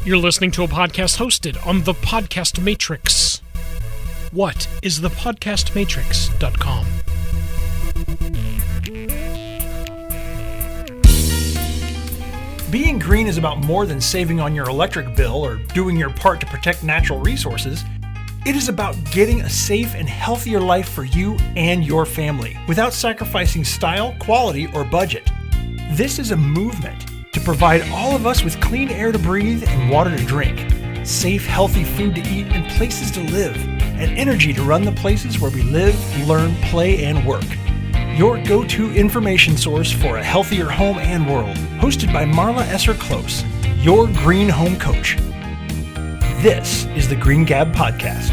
You're listening to a podcast hosted on the Podcast Matrix. What is the podcastmatrix.com? Being green is about more than saving on your electric bill or doing your part to protect natural resources. It is about getting a safe and healthier life for you and your family without sacrificing style, quality, or budget. This is a movement to provide all of us with clean air to breathe and water to drink, safe, healthy food to eat and places to live, and energy to run the places where we live, learn, play, and work. Your go-to information source for a healthier home and world. Hosted by Marla Esser-Close, your green home coach. This is the Green Gab Podcast.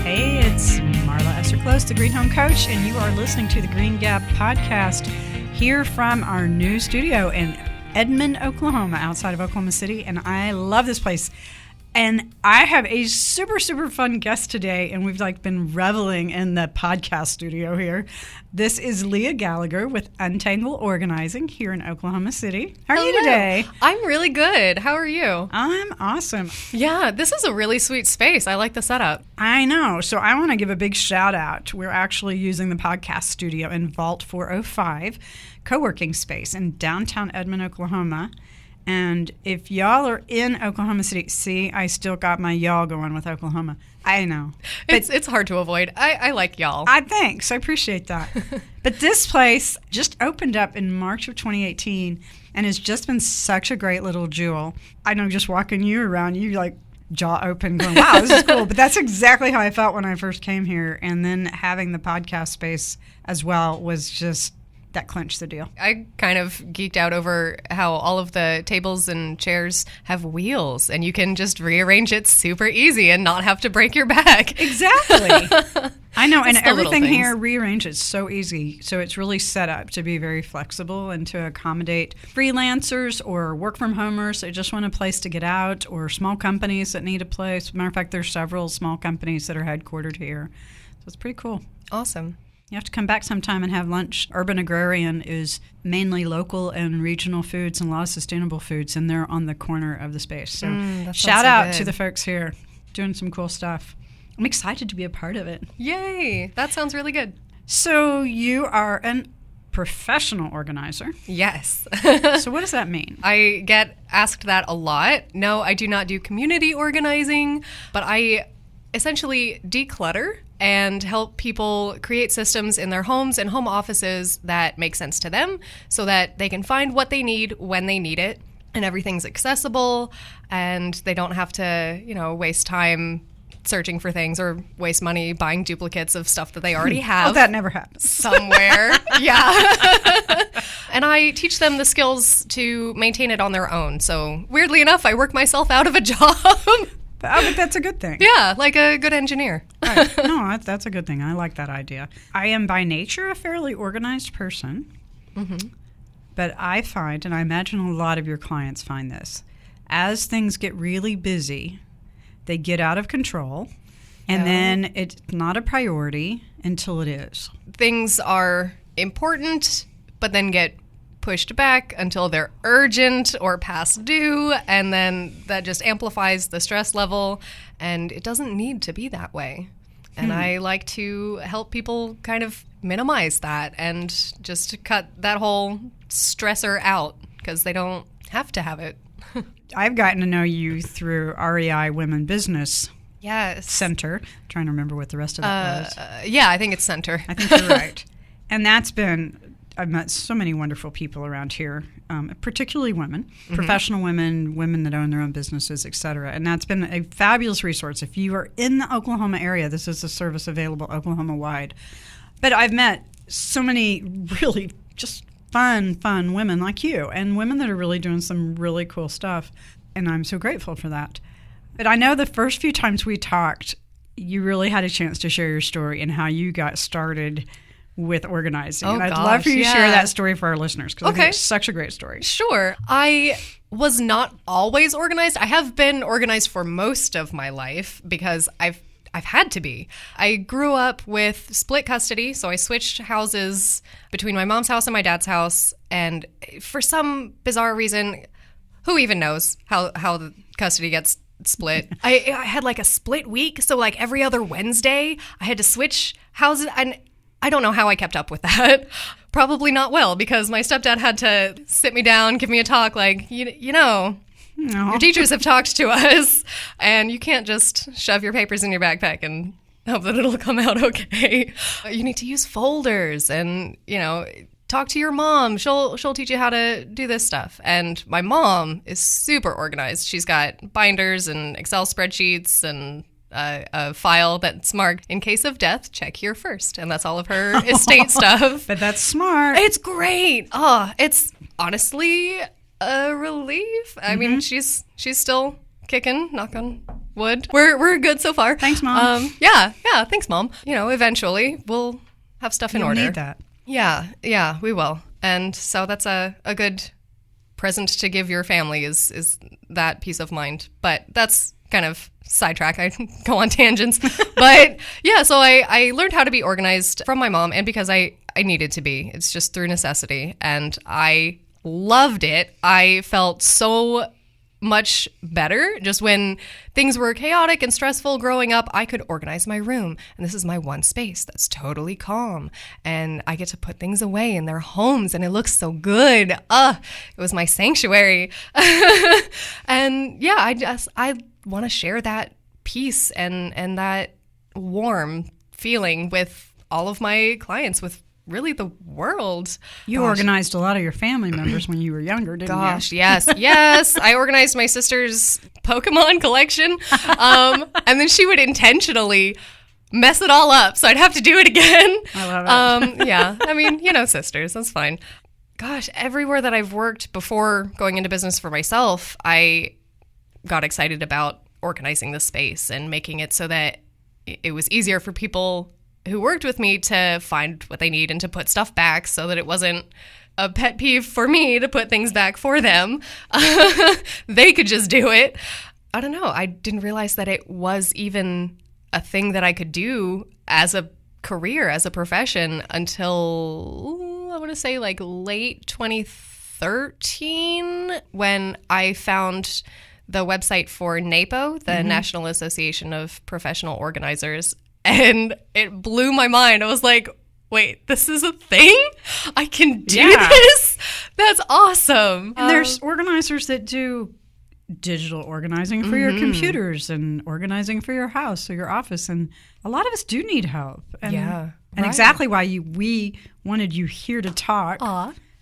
Hey, it's Marla Esser-Close, the Green Home Coach, and you are listening to the Green Gab Podcast here from our new studio in Edmond, Oklahoma, outside of Oklahoma City, and I love this place. And I have a super, super fun guest today, and we've been reveling in the podcast studio here. This is Lea Gallagher with Untangle Organizing here in Oklahoma City. How are you today? I'm really good. How are you? I'm awesome. Yeah, this is a really sweet space. I like the setup. I know. So I want to give a big shout out. We're actually using the podcast studio in Vault 405 co-working space in downtown Edmond, Oklahoma. And if y'all are in Oklahoma City, see, I still got my y'all going with Oklahoma. I know. It's hard to avoid. I like y'all. Thanks. I appreciate that. But this place just opened up in March of 2018 and has just been such a great little jewel. I know just walking you around, you jaw open going, wow, this is cool. But that's exactly how I felt when I first came here. And then having the podcast space as well was just... that clinched the deal. I kind of geeked out over how all of the tables and chairs have wheels, and you can just rearrange it super easy and not have to break your back. Exactly. I know, and everything here rearranges so easy. So it's really set up to be very flexible and to accommodate freelancers or work-from-homers that just want a place to get out, or small companies that need a place. Matter of fact, there's several small companies that are headquartered here. So it's pretty cool. Awesome. You have to come back sometime and have lunch. Urban Agrarian is mainly local and regional foods and a lot of sustainable foods, and they're on the corner of the space. So shout out to the folks here doing some cool stuff. I'm excited to be a part of it. Yay! That sounds really good. So you are a professional organizer. Yes. So what does that mean? I get asked that a lot. No, I do not do community organizing, but I essentially declutter and help people create systems in their homes and home offices that make sense to them so that they can find what they need when they need it, and everything's accessible and they don't have to, waste time searching for things or waste money buying duplicates of stuff that they already have. Oh, that never happens. Somewhere. Yeah. And I teach them the skills to maintain it on their own. So weirdly enough, I work myself out of a job. But that's a good thing. Yeah, like a good engineer. Right. No, that's a good thing. I like that idea. I am by nature a fairly organized person. Mm-hmm. But I find, and I imagine a lot of your clients find this, as things get really busy, they get out of control, and then it's not a priority until it is. Things are important, but then get pushed back until they're urgent or past due, and then that just amplifies the stress level, and it doesn't need to be that way. And I like to help people kind of minimize that and just cut that whole stressor out because they don't have to have it. I've gotten to know you through REI Women Business Center. I'm trying to remember what the rest of that was. Yeah, I think it's Center. I think you're right. And that's been... I've met so many wonderful people around here, particularly women, professional women, women that own their own businesses, et cetera. And that's been a fabulous resource. If you are in the Oklahoma area, this is a service available Oklahoma-wide. But I've met so many really just fun women like you, and women that are really doing some really cool stuff. And I'm so grateful for that. But I know the first few times we talked, you really had a chance to share your story and how you got started with organizing. And I'd love for you to share that story for our listeners because I think it's such a great story. Sure. I was not always organized. I have been organized for most of my life because I've had to be. I grew up with split custody, so I switched houses between my mom's house and my dad's house, and for some bizarre reason, who even knows how the custody gets split. I had like a split week, so like every other Wednesday I had to switch houses, and I don't know how I kept up with that. Probably not well, because my stepdad had to sit me down, give me a talk like, you know, your teachers have talked to us, and you can't just shove your papers in your backpack and hope that it'll come out okay. You need to use folders and, you know, talk to your mom. She'll teach you how to do this stuff. And my mom is super organized. She's got binders and Excel spreadsheets and a file that's marked, in case of death, check here first. And that's all of her estate stuff. But that's smart. It's great. Oh, it's honestly a relief. I mean, she's still kicking, knock on wood. We're good so far. Thanks, Mom. Yeah, thanks, Mom. You know, eventually we'll have stuff in order. You'll need that. Yeah, we will. And so that's a good present to give your family is that peace of mind. But that's kind of sidetrack. I go on tangents. But yeah, so I learned how to be organized from my mom, and because I needed to be. It's just through necessity. And I loved it. I felt so much better just when things were chaotic and stressful growing up. I could organize my room, and this is my one space that's totally calm, and I get to put things away in their homes, and it looks so good. It was my sanctuary. And yeah, I want to share that peace and that warm feeling with all of my clients, with really the world. You organized a lot of your family members when you were younger, didn't you? Yes. I organized my sister's Pokemon collection. And then she would intentionally mess it all up, so I'd have to do it again. I love it. Yeah. I mean, you know, sisters, that's fine. Gosh, everywhere that I've worked before going into business for myself, I got excited about organizing the space and making it so that it was easier for people who worked with me to find what they need and to put stuff back, so that it wasn't a pet peeve for me to put things back for them. They could just do it. I don't know. I didn't realize that it was even a thing that I could do as a career, as a profession, until I want to say like late 2013, when I found the website for NAPO, the National Association of Professional Organizers. And it blew my mind. I was like, wait, this is a thing? I can do this? That's awesome. And there's organizers that do digital organizing for your computers and organizing for your house or your office. And a lot of us do need help. And, exactly why we wanted you here to talk.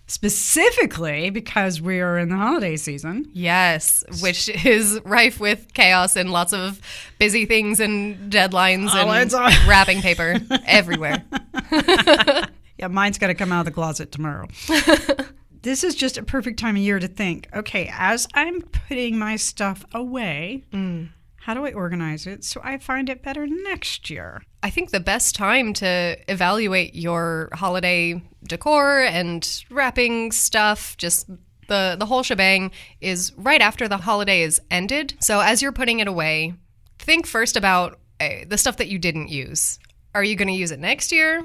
Specifically because we are in the holiday season. Yes, which is rife with chaos and lots of busy things and deadlines and wrapping paper everywhere. Yeah, mine's got to come out of the closet tomorrow. This is just a perfect time of year to think, okay, as I'm putting my stuff away, how do I organize it so I find it better next year? I think the best time to evaluate your holiday decor and wrapping stuff, just the whole shebang, is right after the holiday is ended. So as you're putting it away, think first about the stuff that you didn't use. Are you going to use it next year?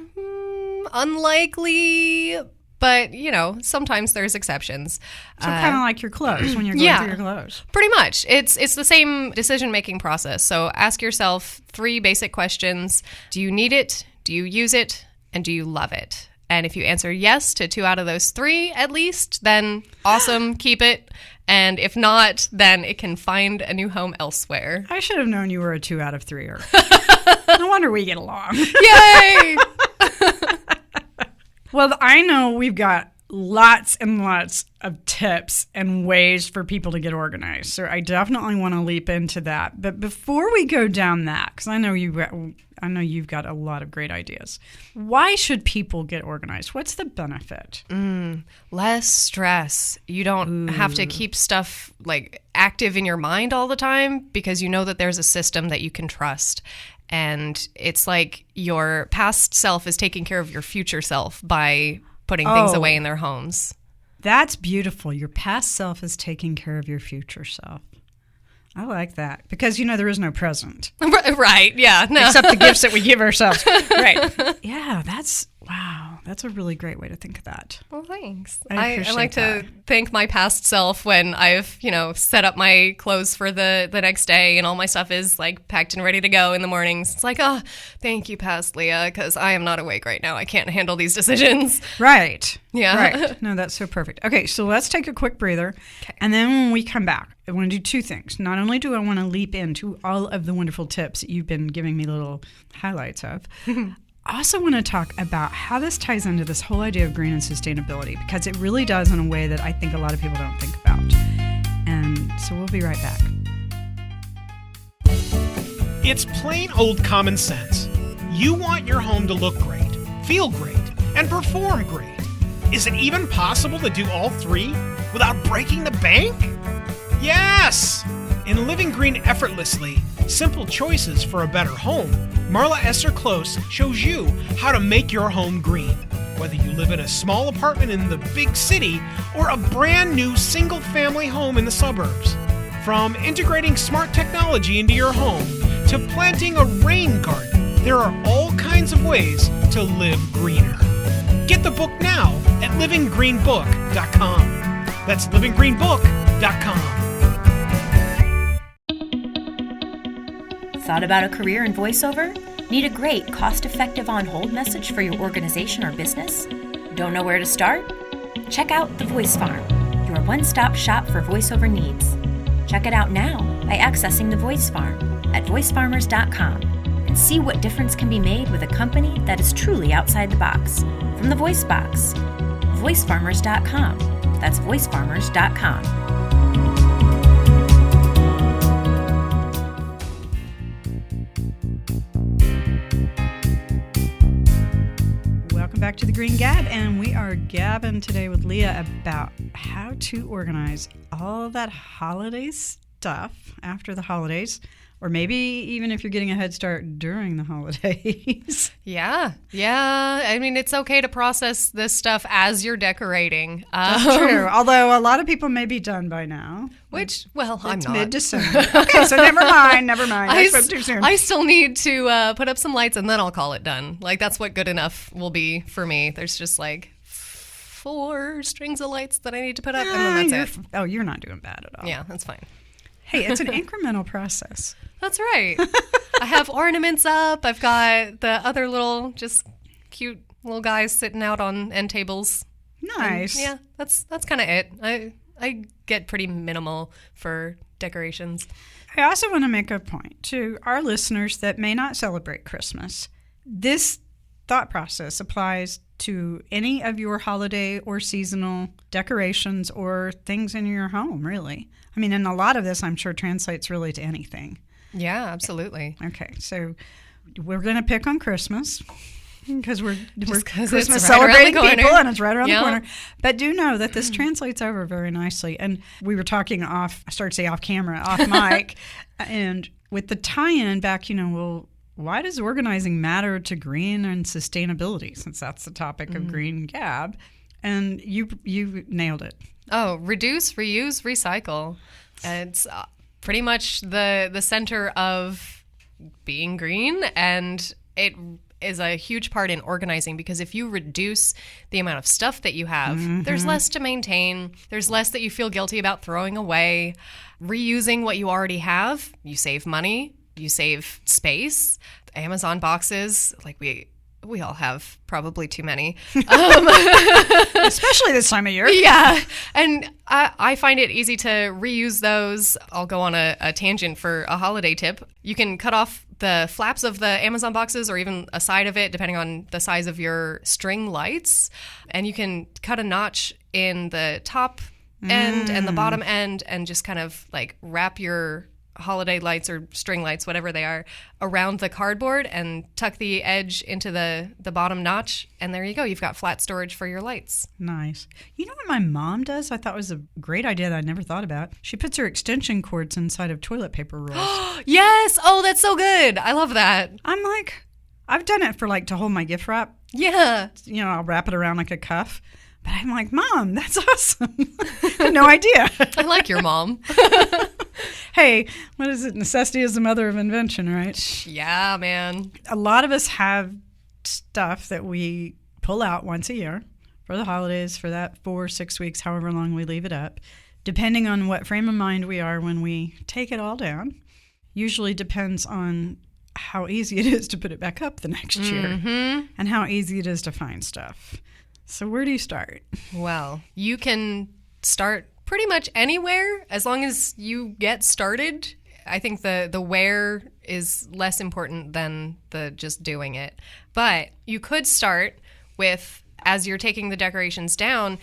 Unlikely. But, you know, sometimes there's exceptions. So kind of like your clothes when you're going through your clothes. Pretty much. It's the same decision-making process. So ask yourself 3 basic questions. Do you need it? Do you use it? And do you love it? And if you answer yes to 2 out of those 3 at least, then awesome, keep it. And if not, then it can find a new home elsewhere. I should have known you were a 2 out of 3-er. No wonder we get along. Yay! Well, I know we've got lots and lots of tips and ways for people to get organized. So I definitely want to leap into that. But before we go down that, because I know you've got a lot of great ideas. Why should people get organized? What's the benefit? Less stress. You don't have to keep stuff like active in your mind all the time, because you know that there's a system that you can trust. And it's like your past self is taking care of your future self by putting things away in their homes. That's beautiful. Your past self is taking care of your future self. I like that. Because, you know, there is no present. Right. Yeah. No. Except the gifts that we give ourselves. Right. Yeah, that's That's a really great way to think of that. Well, thanks. I I like appreciate to thank my past self when I've, set up my clothes for the next day and all my stuff is like packed and ready to go in the mornings. It's like, oh, thank you, past Lea, because I am not awake right now. I can't handle these decisions. Right. Yeah. Right. No, that's so perfect. Okay, so let's take a quick breather. Okay. And then when we come back, I want to do two things. Not only do I want to leap into all of the wonderful tips that you've been giving me little highlights of, I also want to talk about how this ties into this whole idea of green and sustainability, because it really does in a way that I think a lot of people don't think about. And so we'll be right back. It's plain old common sense. You want your home to look great, feel great, and perform great. Is it even possible to do all three without breaking the bank? Yes! In Living Green Effortlessly, Simple Choices for a Better Home, Marla Esser-Close shows you how to make your home green. Whether you live in a small apartment in the big city or a brand new single-family home in the suburbs. From integrating smart technology into your home to planting a rain garden, there are all kinds of ways to live greener. Get the book now at livinggreenbook.com. That's livinggreenbook.com. Thought about a career in voiceover? Need a great, cost-effective on-hold message for your organization or business? Don't know where to start? Check out The Voice Farm, your one-stop shop for voiceover needs. Check it out now by accessing The Voice Farm at voicefarmers.com and see what difference can be made with a company that is truly outside the box. From the Voice Box, voicefarmers.com. That's voicefarmers.com. Welcome back to the Green Gab, and we are gabbing today with Lea about how to organize all that holiday stuff after the holidays, or maybe even if you're getting a head start during the holidays. Yeah. I mean, it's okay to process this stuff as you're decorating. That's true. Although a lot of people may be done by now. Which, well, I'm It's not. mid-December. Okay, so never mind. I spoke too soon. I still need to put up some lights and then I'll call it done. Like, that's what good enough will be for me. There's just like 4 strings of lights that I need to put up, and then that's it. Oh, you're not doing bad at all. Yeah, that's fine. Hey, it's an incremental process. That's right. I have ornaments up. I've got the other little, just cute little guys sitting out on end tables. Nice. And yeah, that's kind of it. I get pretty minimal for decorations. I also want to make a point to our listeners that may not celebrate Christmas. This thought process applies to any of your holiday or seasonal decorations or things in your home, really. I mean, and a lot of this, I'm sure, translates really to anything. Yeah, absolutely. Okay, so we're going to pick on Christmas because we're 'cause Christmas it's right around the celebrating corner. people, and it's right around Yeah. the corner. But do know that this translates over very nicely. And we were talking off camera, off mic, and with the tie-in back, well, why does organizing matter to green and sustainability, since that's the topic of Green Gab? And you nailed it. Oh, reduce, reuse, recycle. It's pretty much the center of being green, and it is a huge part in organizing, because if you reduce the amount of stuff that you have, there's less to maintain. There's less that you feel guilty about throwing away. Reusing what you already have, you save money, you save space. Amazon boxes, like we all have probably too many. Especially this time of year. Yeah. And I find it easy to reuse those. I'll go on a tangent for a holiday tip. You can cut off the flaps of the Amazon boxes, or even a side of it, depending on the size of your string lights. And you can cut a notch in the top end and the bottom end, and just kind of like wrap your holiday lights or string lights, whatever they are, around the cardboard and tuck the edge into the bottom notch. And there you go. You've got flat storage for your lights. Nice. You know what my mom does? I thought was a great idea that I never thought about. She puts her extension cords inside of toilet paper rolls. Yes. Oh, that's so good. I love that. I'm like, I've done it for to hold my gift wrap. Yeah. I'll wrap it around like a cuff. But I'm like, Mom, that's awesome. I had no idea. I like your mom. Hey, what is it? Necessity is the mother of invention, right? Yeah, man. A lot of us have stuff that we pull out once a year for the holidays, for that 4 or 6 weeks, however long we leave it up, depending on what frame of mind we are when we take it all down. Usually depends on how easy it is to put it back up the next year and how easy it is to find stuff. So where do you start? Well, you can start pretty much anywhere as long as you get started. I think the where is less important than the just doing it. But you could start with, as you're taking the decorations down,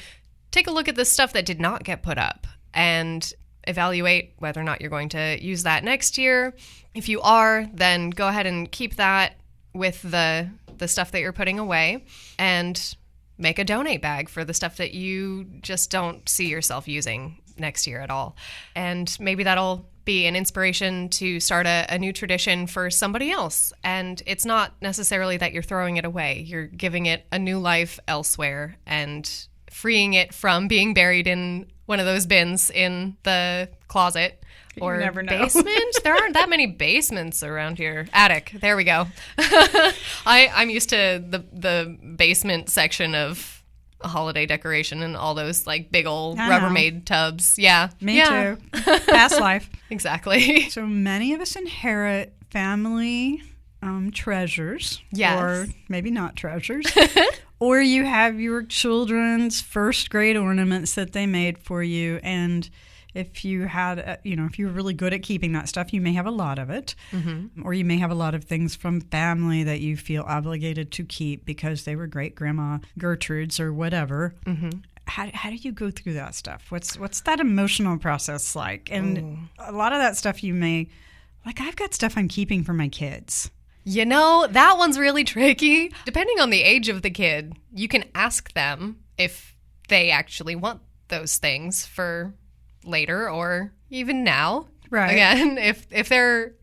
take a look at the stuff that did not get put up and evaluate whether or not you're going to use that next year. If you are, then go ahead and keep that with the stuff that you're putting away and make a donate bag for the stuff that you just don't see yourself using next year at all. And maybe that'll be an inspiration to start a new tradition for somebody else. And it's not necessarily that you're throwing it away. You're giving it a new life elsewhere and freeing it from being buried in one of those bins in the closet or never know. basement. There aren't that many basements around here. Attic. There we go. I'm used to the basement section of a holiday decoration and all those like big old Rubbermaid tubs. Yeah. Me too. Past life. Exactly. So many of us inherit family treasures. Yes. Or maybe not treasures. Or you have your children's first grade ornaments that they made for you. And if you had, if you were really good at keeping that stuff, you may have a lot of it. Or you may have a lot of things from family that you feel obligated to keep because they were great grandma Gertrude's or whatever. How do you go through that stuff? What's that emotional process like? And a lot of that stuff you may, like I've got stuff I'm keeping for my kids. You know, that one's really tricky. Depending on the age of the kid, you can ask them if they actually want those things for later or even now. Right. Again, if they're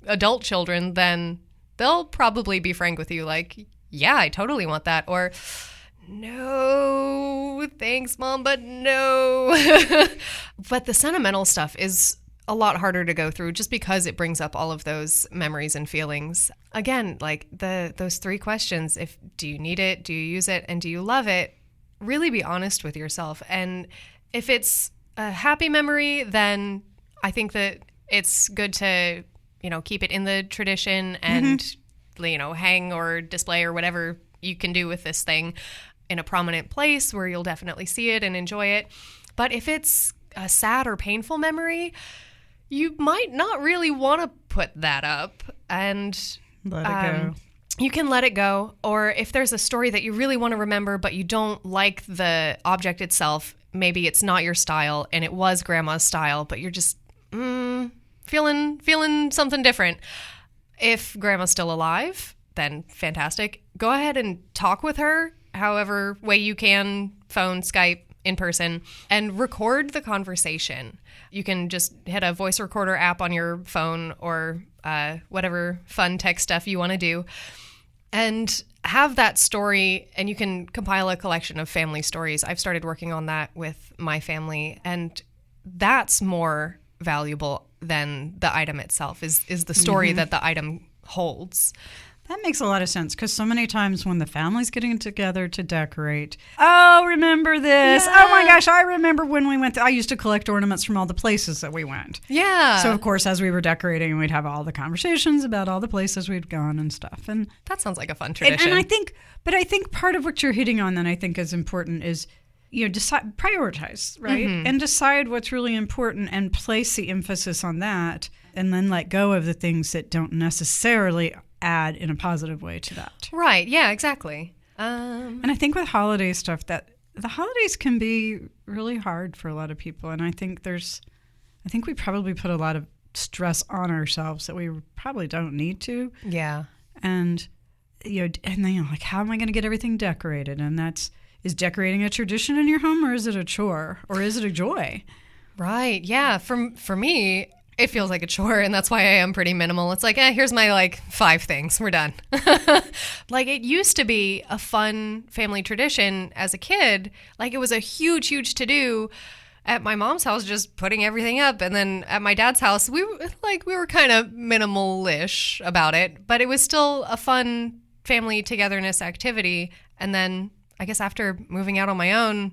adult children, then they'll probably be frank with you like, yeah, I totally want that. Or, no, thanks, Mom, but no. But the sentimental stuff is a lot harder to go through just because it brings up all of those memories and feelings. Again, like those 3 questions, do you need it, do you use it, and do you love it? Really be honest with yourself. And if it's a happy memory, then I think that it's good to, keep it in the tradition and, hang or display or whatever you can do with this thing in a prominent place where you'll definitely see it and enjoy it. But if it's a sad or painful memory, you might not really want to put that up and let it go. You can let it go. Or if there's a story that you really want to remember, but you don't like the object itself, maybe it's not your style and it was grandma's style, but you're just feeling something different. If grandma's still alive, then fantastic. Go ahead and talk with her however way you can, phone, Skype, in person, and record the conversation. You can just hit a voice recorder app on your phone or whatever fun tech stuff you want to do and have that story, and you can compile a collection of family stories. I've started working on that with my family, and that's more valuable than the item itself, is the story that the item holds. That makes a lot of sense because so many times when the family's getting together to decorate, oh, remember this? Yeah. Oh my gosh, I remember when we went. I used to collect ornaments from all the places that we went. Yeah. So of course, as we were decorating, we'd have all the conversations about all the places we'd gone and stuff. And that sounds like a fun tradition. And I think part of what you're hitting on that I think is important is, decide, prioritize, right? And decide what's really important and place the emphasis on that, and then let go of the things that don't necessarily add in a positive way to that. Right. Yeah, exactly. And I think with holiday stuff that the holidays can be really hard for a lot of people. And I think we probably put a lot of stress on ourselves that we probably don't need to. Yeah. And, and then like, how am I going to get everything decorated? And is decorating a tradition in your home, or is it a chore, or is it a joy? Right. Yeah. For me, it feels like a chore, and that's why I am pretty minimal. It's like, here's my 5 things. We're done. Like, it used to be a fun family tradition as a kid. Like, it was a huge, huge to-do at my mom's house, just putting everything up. And then at my dad's house, we were kind of minimal-ish about it, but it was still a fun family togetherness activity. And then I guess after moving out on my own,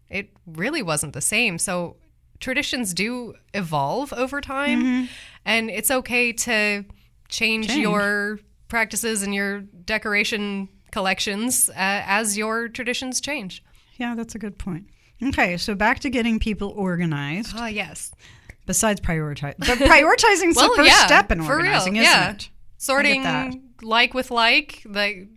it really wasn't the same. So traditions do evolve over time, and it's okay to change your practices and your decoration collections as your traditions change. Yeah, that's a good point. Okay, so back to getting people organized. Yes. Besides prioritizing. But prioritizing is the first step in organizing, isn't it? Sorting like with like,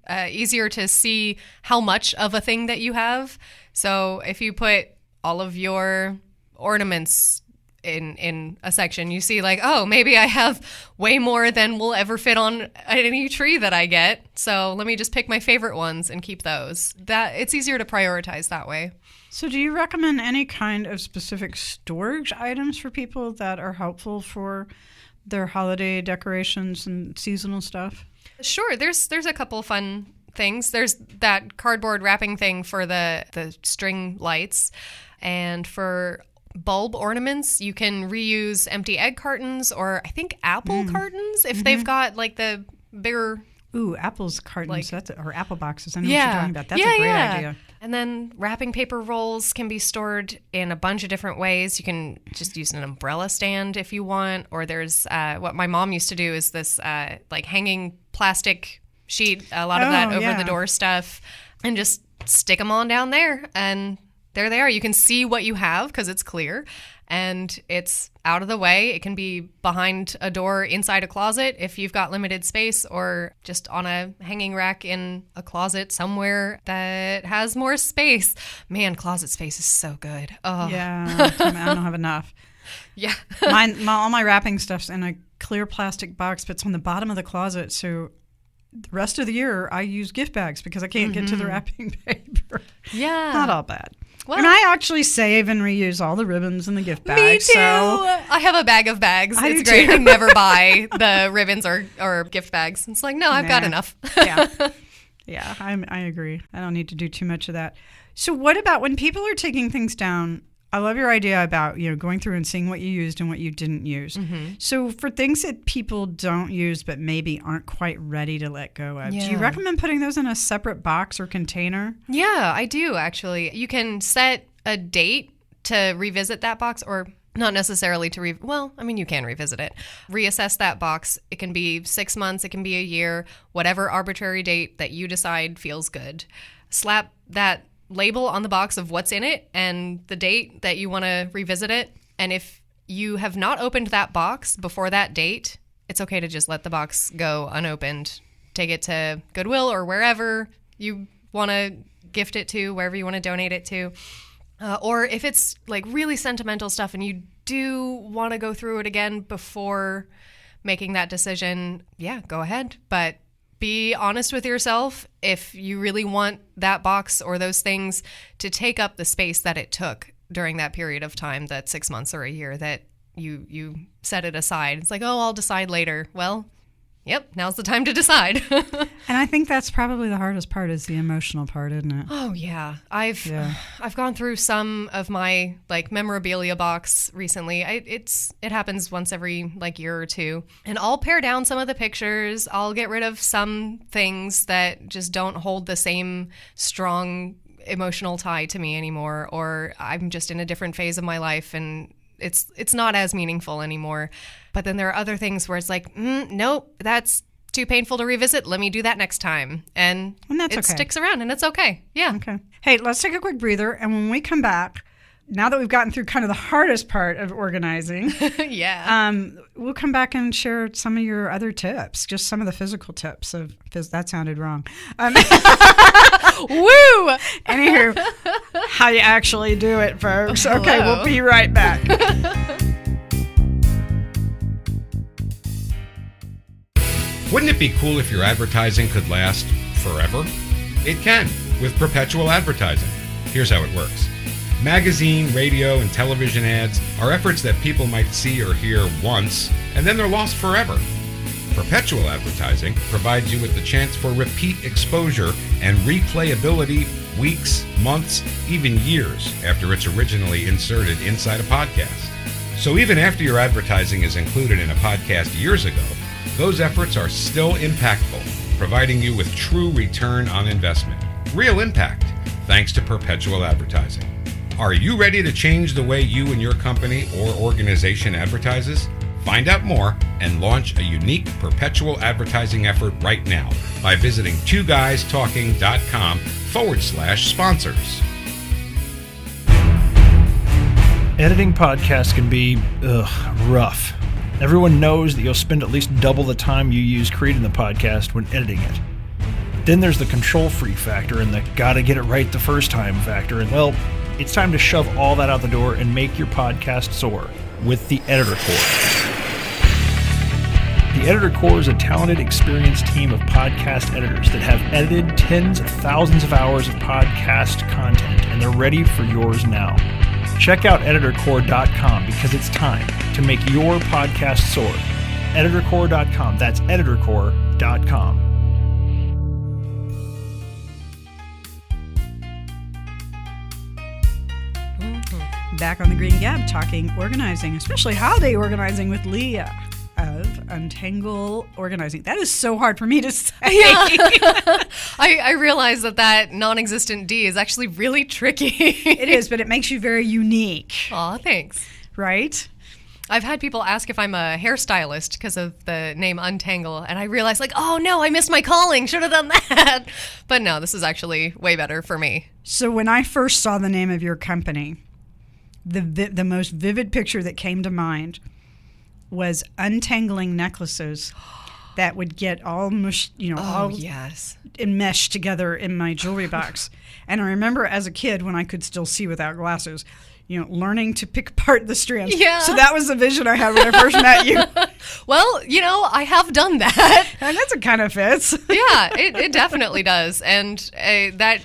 easier to see how much of a thing that you have. So if you put all of your ornaments in a section, you see like, oh, maybe I have way more than will ever fit on any tree that I get. So let me just pick my favorite ones and keep those. That it's easier to prioritize that way. So do you recommend any kind of specific storage items for people that are helpful for their holiday decorations and seasonal stuff? Sure. There's a couple fun things. There's that cardboard wrapping thing for the string lights. And for bulb ornaments, you can reuse empty egg cartons or I think apple cartons if they've got like the bigger... Ooh, apples cartons, or apple boxes. I know what Yeah. you're talking about. That's a great idea. And then wrapping paper rolls can be stored in a bunch of different ways. You can just use an umbrella stand if you want, or there's what my mom used to do is this like hanging plastic sheet, a lot of that over the door stuff, and just stick them on down there. And there they are. You can see what you have because it's clear. And it's out of the way. It can be behind a door inside a closet if you've got limited space, or just on a hanging rack in a closet somewhere that has more space. Man, closet space is so good. Oh. Yeah, I don't have enough. Yeah. All my wrapping stuff's in a clear plastic box, but it's on the bottom of the closet. So the rest of the year, I use gift bags because I can't get to the wrapping paper. Yeah. Not all bad. Well, and I actually save and reuse all the ribbons in the gift bag. Me too. So I have a bag of bags. I It's do great. too. I never buy the ribbons or gift bags. It's like, no, I've got enough. Yeah, I agree. I don't need to do too much of that. So what about when people are taking things down? I love your idea about, going through and seeing what you used and what you didn't use. So for things that people don't use but maybe aren't quite ready to let go of, do you recommend putting those in a separate box or container? Yeah, I do actually. You can set a date to revisit that box, or not necessarily to you can revisit it. Reassess that box. It can be 6 months, it can be a year, whatever arbitrary date that you decide feels good. Slap that label on the box of what's in it and the date that you want to revisit it. And if you have not opened that box before that date, it's okay to just let the box go unopened. Take it to Goodwill or wherever you want to gift it to, wherever you want to donate it to. Or if it's like really sentimental stuff and you do want to go through it again before making that decision, yeah, go ahead. But be honest with yourself if you really want that box or those things to take up the space that it took during that period of time, that 6 months or a year that you set it aside. It's like, oh, I'll decide later. Well, yep, now's the time to decide. And I think that's probably the hardest part, is the emotional part, isn't it? Oh yeah. I've gone through some of my memorabilia box recently. It happens once every year or two. And I'll pare down some of the pictures. I'll get rid of some things that just don't hold the same strong emotional tie to me anymore, or I'm just in a different phase of my life and it's not as meaningful anymore. But then there are other things where it's like, nope, that's too painful to revisit. Let me do that next time. And that's it okay. sticks around, and it's okay. Yeah. Okay. Hey, let's take a quick breather. And when we come back, now that we've gotten through kind of the hardest part of organizing, we'll come back and share some of your other tips, just some of the physical tips. That sounded wrong. Woo! Anywho, how you actually do it, folks. Hello. Okay, we'll be right back. Wouldn't it be cool if your advertising could last forever? It can, with perpetual advertising. Here's how it works. Magazine, radio, and television ads are efforts that people might see or hear once, and then they're lost forever. Perpetual advertising provides you with the chance for repeat exposure and replayability weeks, months, even years after it's originally inserted inside a podcast. So even after your advertising is included in a podcast years ago, those efforts are still impactful, providing you with true return on investment. Real impact, thanks to perpetual advertising. Are you ready to change the way you and your company or organization advertises? Find out more and launch a unique perpetual advertising effort right now by visiting twoguystalking.com/sponsors. Editing podcasts can be rough. Everyone knows that you'll spend at least double the time you use creating the podcast when editing it. Then there's the control freak factor and the gotta get it right the first time factor. And well, it's time to shove all that out the door and make your podcast soar with the Editor Core. The Editor Core is a talented, experienced team of podcast editors that have edited tens of thousands of hours of podcast content, and they're ready for yours now. Check out editorcore.com because it's time to make your podcast soar. Editorcore.com. That's editorcore.com. Back on the Green Gab, talking organizing, especially holiday organizing with Lea of Untangle Organizing. That is so hard for me to say. Yeah. I realize that non-existent D is actually really tricky. It is, but it makes you very unique. Aw, thanks. Right? I've had people ask if I'm a hairstylist because of the name Untangle, and I realized, oh no, I missed my calling. Should have done that. But no, this is actually way better for me. So when I first saw the name of your company, the most vivid picture that came to mind was untangling necklaces that would get all yes, enmeshed together in my jewelry box. And I remember as a kid, when I could still see without glasses, learning to pick apart the strands. Yeah. So that was the vision I had when I first met you. Well, I have done that. And that's kind of fits. Yeah, it definitely does. And that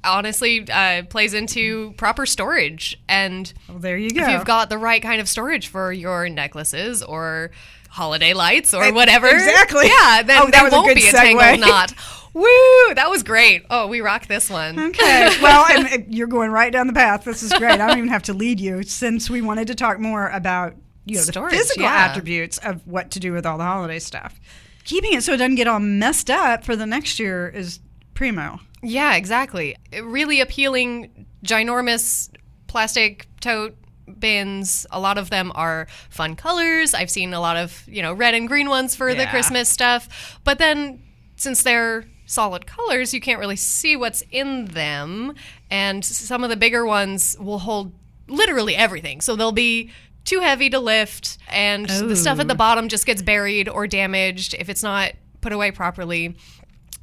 honestly plays into proper storage. And there you go. If you've got the right kind of storage for your necklaces or holiday lights or whatever. Exactly. Yeah, then that was won't a good be a segue. tangled knot. Woo! That was great. Oh, we rocked this one. Okay. Well, and you're going right down the path. This is great. I don't even have to lead you, since we wanted to talk more about storage, the physical attributes of what to do with all the holiday stuff. Keeping it so it doesn't get all messed up for the next year is primo. Yeah, exactly. Really appealing, ginormous plastic tote bins. A lot of them are fun colors. I've seen a lot of, red and green ones for the Christmas stuff. But then, since they're solid colors, you can't really see what's in them. And some of the bigger ones will hold literally everything. So they'll be too heavy to lift, and the stuff at the bottom just gets buried or damaged if it's not put away properly.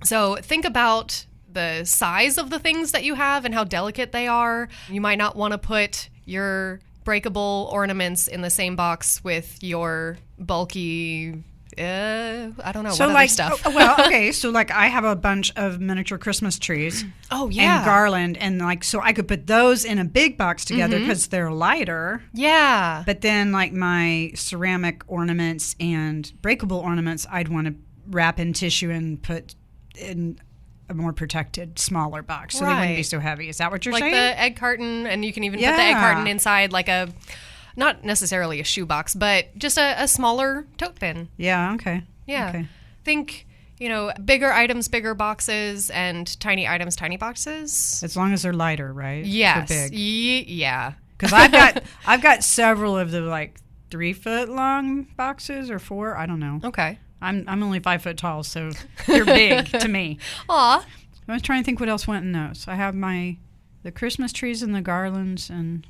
So think about the size of the things that you have and how delicate they are. You might not want to put your breakable ornaments in the same box with your bulky I don't know, so what other stuff. So I have a bunch of miniature Christmas trees. Oh, yeah. And garland, and so I could put those in a big box together because they're lighter. Yeah. But then my ceramic ornaments and breakable ornaments, I'd want to wrap in tissue and put in a more protected, smaller box, so they wouldn't be so heavy. Is that what you're saying? Like the egg carton, and you can even put the egg carton inside not necessarily a shoebox, but just a smaller tote bin. Yeah, okay. Yeah. Okay. Think, bigger items, bigger boxes, and tiny items, tiny boxes. As long as they're lighter, right? Yes. So big. Yeah. Because I've got several of the 3 foot long boxes or 4. I don't know. Okay. I'm only 5 foot tall, so they're big to me. Aw. I was trying to think what else went in those. I have the Christmas trees and the garlands and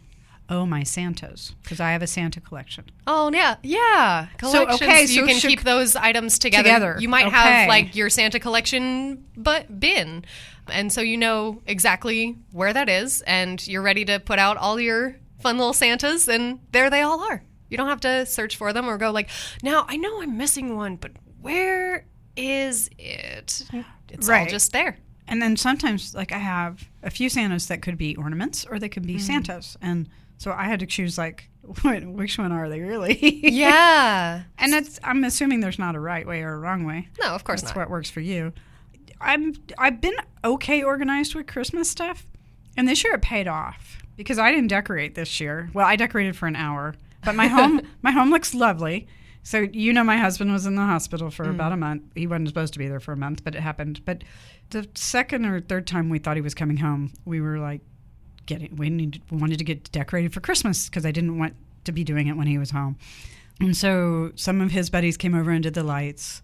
my Santas, because I have a Santa collection. Oh, yeah. Collections. So you can keep those items together. You might have your Santa collection bin. And so you know exactly where that is, and you're ready to put out all your fun little Santas, and there they all are. You don't have to search for them or go now I know I'm missing one, but where is it? It's all just there. And then sometimes, I have a few Santas that could be ornaments or they could be Santas. And so I had to choose, which one are they really? Yeah. And I'm assuming there's not a right way or a wrong way. No, of course not. That's what works for you. I've been okay organized with Christmas stuff. And this year it paid off because I didn't decorate this year. Well, I decorated for an hour. But my home looks lovely. So, my husband was in the hospital for about a month. He wasn't supposed to be there for a month, but it happened. But the second or third time we thought he was coming home, we were like, we wanted to get decorated for Christmas because I didn't want to be doing it when he was home. And so some of his buddies came over and did the lights,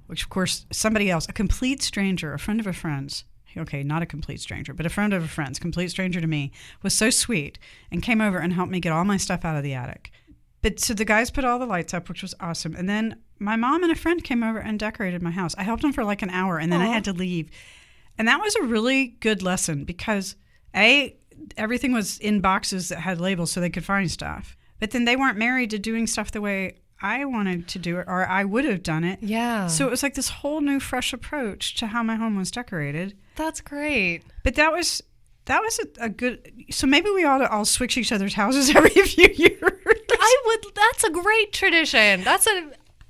which, of course, somebody else, a complete stranger, a friend of a friend's, okay, not a complete stranger, but a friend of a friend's, complete stranger to me, was so sweet and came over and helped me get all my stuff out of the attic. But so the guys put all the lights up, which was awesome. And then my mom and a friend came over and decorated my house. I helped them for like an hour, and then I had to leave. And that was a really good lesson because, everything was in boxes that had labels so they could find stuff. But then they weren't married to doing stuff the way I wanted to do it, or I would have done it. Yeah. So it was like this whole new, fresh approach to how my home was decorated. That's great. But that was a good. So maybe we ought to all switch each other's houses every few years. That's a great tradition.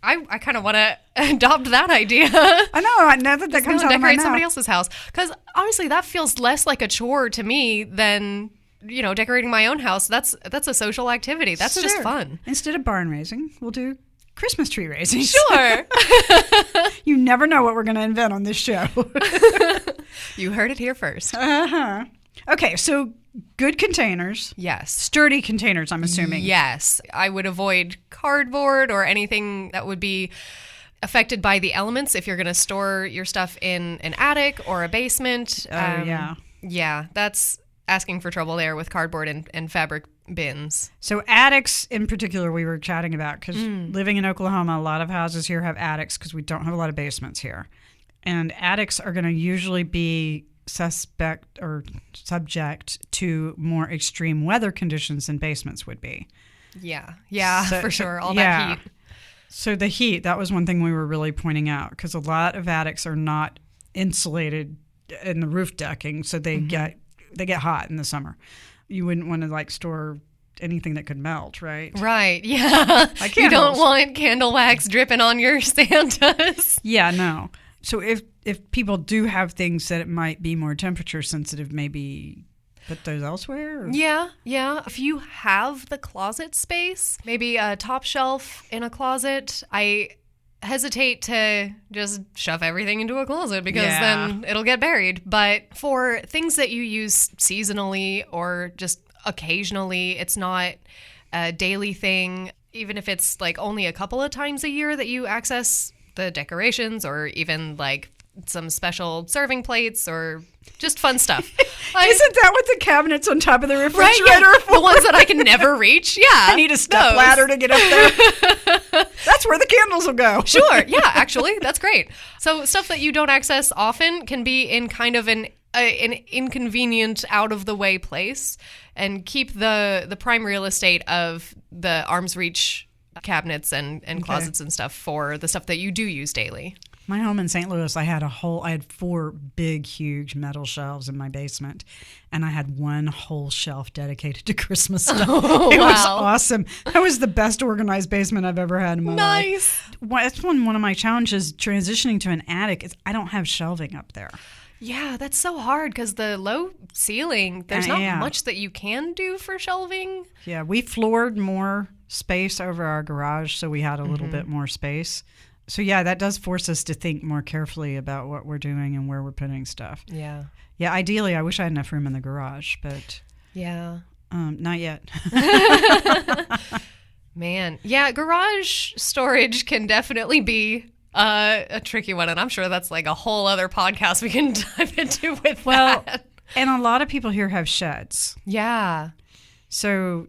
I kind of want to adopt that idea. I know that comes out of my decorate mouth. somebody else's house, because honestly, that feels less like a chore to me than decorating my own house. That's a social activity. That's just fun. Instead of barn raising, we'll do Christmas tree raising. Sure. You never know what we're going to invent on this show. You heard it here first. Uh-huh. Okay, so good containers. Yes. Sturdy containers, I'm assuming. Yes. I would avoid cardboard or anything that would be affected by the elements if you're going to store your stuff in an attic or a basement. Yeah. Yeah, that's asking for trouble there with cardboard and fabric bins. So attics in particular we were chatting about because living in Oklahoma, a lot of houses here have attics because we don't have a lot of basements here. And attics are going to usually be subject to more extreme weather conditions than basements would be. Yeah, for sure. All that heat. So the heat, that was one thing we were really pointing out because a lot of attics are not insulated in the roof decking, so they get hot in the summer. You wouldn't want to store anything that could melt, right? Right, yeah. Like you don't want candle wax dripping on your Santas. Yeah, no. So if people do have things that it might be more temperature sensitive, maybe put those elsewhere? Or? Yeah. If you have the closet space, maybe a top shelf in a closet, I hesitate to just shove everything into a closet because then it'll get buried. But for things that you use seasonally or just occasionally, it's not a daily thing, even if it's only a couple of times a year that you access the decorations or even some special serving plates or just fun stuff. Isn't that what the cabinets on top of the refrigerator right, are for? The ones that I can never reach? Yeah. I need a step ladder to get up there. That's where the candles will go. Sure. Yeah, actually, that's great. So stuff that you don't access often can be in kind of an inconvenient, out-of-the-way place and keep the prime real estate of the arm's reach cabinets and closets and stuff for the stuff that you do use daily. My home in St. Louis, I had 4 big, huge metal shelves in my basement, and I had one whole shelf dedicated to Christmas stuff. It was awesome. That was the best organized basement I've ever had in my life. That's one of my challenges transitioning to an attic is I don't have shelving up there. Yeah, that's so hard because the low ceiling, there's not much that you can do for shelving. Yeah, we floored more space over our garage, so we had a little bit more space. So, yeah, that does force us to think more carefully about what we're doing and where we're putting stuff. Yeah. Yeah, ideally, I wish I had enough room in the garage, but... Yeah. Not yet. Man. Yeah, garage storage can definitely be a tricky one, and I'm sure that's a whole other podcast we can dive into with that. And a lot of people here have sheds. Yeah. So...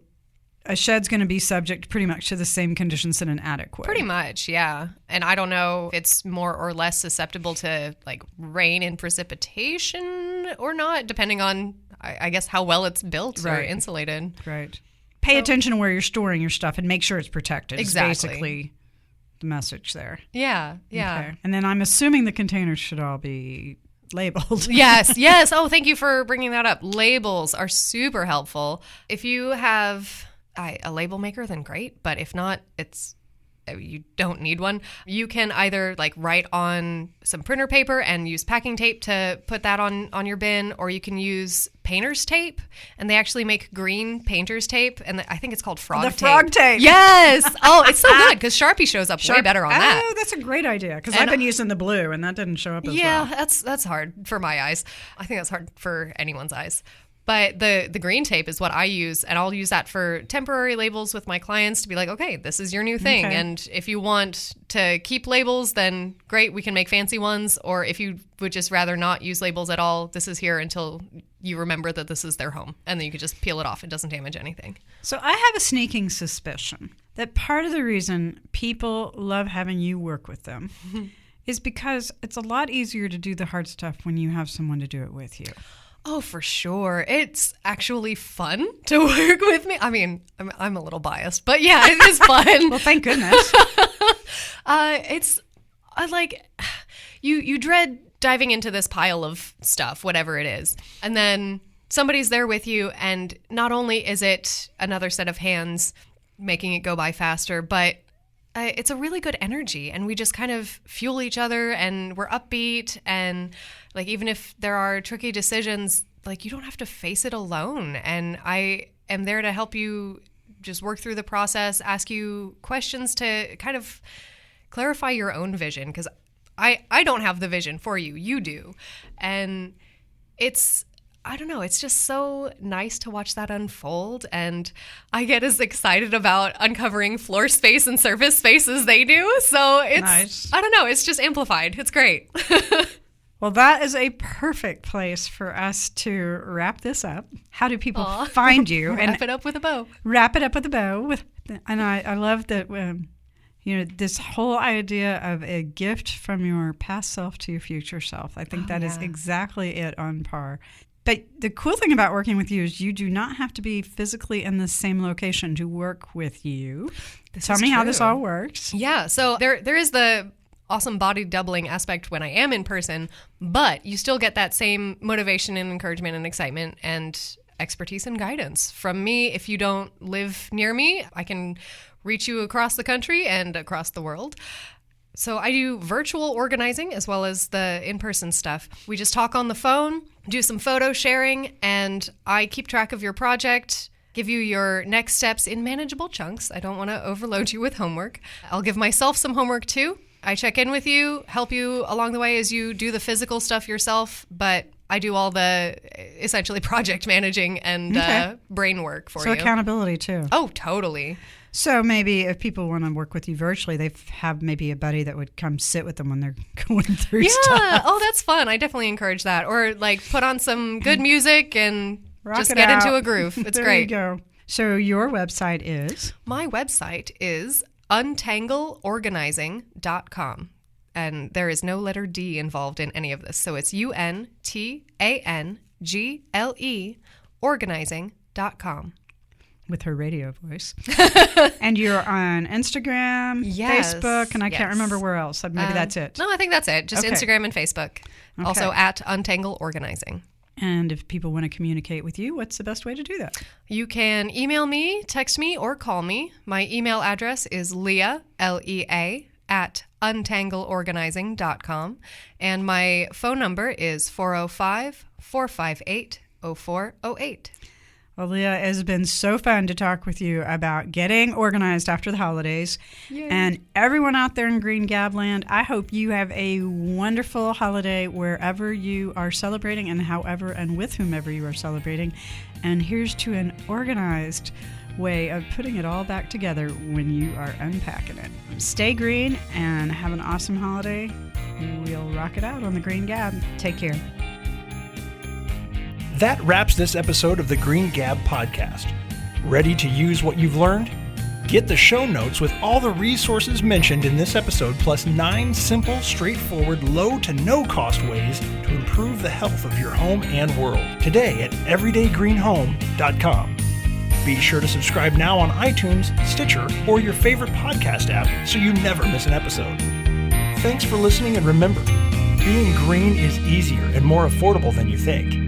a shed's going to be subject pretty much to the same conditions that an attic would. Pretty much, yeah. And I don't know if it's more or less susceptible to rain and precipitation or not, depending on, I guess, how well it's built or insulated. Right. Pay attention to where you're storing your stuff and make sure it's protected. Exactly. Is basically the message there. Yeah. Okay. And then I'm assuming the containers should all be labeled. Yes. Oh, thank you for bringing that up. Labels are super helpful. If you have... a label maker, then great. But if not, it's you don't need one. You can either like write on some printer paper and use packing tape to put that on your bin, or you can use painter's tape, and they actually make green painter's tape, and I think it's called frog tape. The frog tape. Yes. Oh, it's so good because Sharpie shows up way better on that. Oh, that's a great idea because I've been using the blue and that didn't show up as well. Yeah, that's hard for my eyes. I think that's hard for anyone's eyes. But the green tape is what I use, and I'll use that for temporary labels with my clients to be like, okay, this is your new thing. Okay. And if you want to keep labels, then great, we can make fancy ones. Or if you would just rather not use labels at all, this is here until you remember that this is their home. And then you can just peel it off. It doesn't damage anything. So I have a sneaking suspicion that part of the reason people love having you work with them is because it's a lot easier to do the hard stuff when you have someone to do it with you. Oh, for sure. It's actually fun to work with me. I mean, I'm a little biased, but yeah, it is fun. Well, thank goodness. You dread diving into this pile of stuff, whatever it is. And then somebody's there with you, and not only is it another set of hands making it go by faster, but it's a really good energy, and we just kind of fuel each other, and we're upbeat, and like even if there are tricky decisions, like you don't have to face it alone. And I am there to help you just work through the process, ask you questions to kind of clarify your own vision, because I don't have the vision for you, you do. And I don't know, it's just so nice to watch that unfold, and I get as excited about uncovering floor space and surface space as they do. So it's, nice. I don't know, it's just amplified. It's great. Well, that is a perfect place for us to wrap this up. How do people find you? Wrap it up with a bow. Wrap it up with a bow. And I love that, this whole idea of a gift from your past self to your future self. I think that is exactly it on par. But the cool thing about working with you is you do not have to be physically in the same location to work with you. Tell me how this all works. Yeah, so there is the awesome body doubling aspect when I am in person, but you still get that same motivation and encouragement and excitement and expertise and guidance from me. If you don't live near me, I can reach you across the country and across the world. So I do virtual organizing as well as the in-person stuff. We just talk on the phone, do some photo sharing, and I keep track of your project, give you your next steps in manageable chunks. I don't want to overload you with homework. I'll give myself some homework too. I check in with you, help you along the way as you do the physical stuff yourself, but I do all the essentially project managing and brain work for you. So accountability too. Oh, totally. So maybe if people want to work with you virtually, they have maybe a buddy that would come sit with them when they're going through stuff. Yeah. Oh, that's fun. I definitely encourage that. Or like put on some good music and Rock just it get out. into a groove. It's there great. There you go. So your website is? My website is untangleorganizing.com. And there is no letter D involved in any of this. So it's UNTANGLE organizing.com. With her radio voice. And you're on Instagram, Facebook, and I can't remember where else. So maybe that's it. No, I think that's it. Just Instagram and Facebook. Okay. Also at Untangle Organizing. And if people want to communicate with you, what's the best way to do that? You can email me, text me, or call me. My email address is Lea, Lea, at untangleorganizing.com. And my phone number is 405-458-0408. Well, Lea, it has been so fun to talk with you about getting organized after the holidays. Yay. And everyone out there in Green Gab Land, I hope you have a wonderful holiday wherever you are celebrating and however and with whomever you are celebrating. And here's to an organized way of putting it all back together when you are unpacking it. Stay green and have an awesome holiday. We'll rock it out on the Green Gab. Take care. That wraps this episode of the Green Gab podcast. Ready to use what you've learned? Get the show notes with all the resources mentioned in this episode, plus 9 simple, straightforward, low to no cost ways to improve the health of your home and world today at everydaygreenhome.com. Be sure to subscribe now on iTunes, Stitcher, or your favorite podcast app so you never miss an episode. Thanks for listening, and remember, being green is easier and more affordable than you think.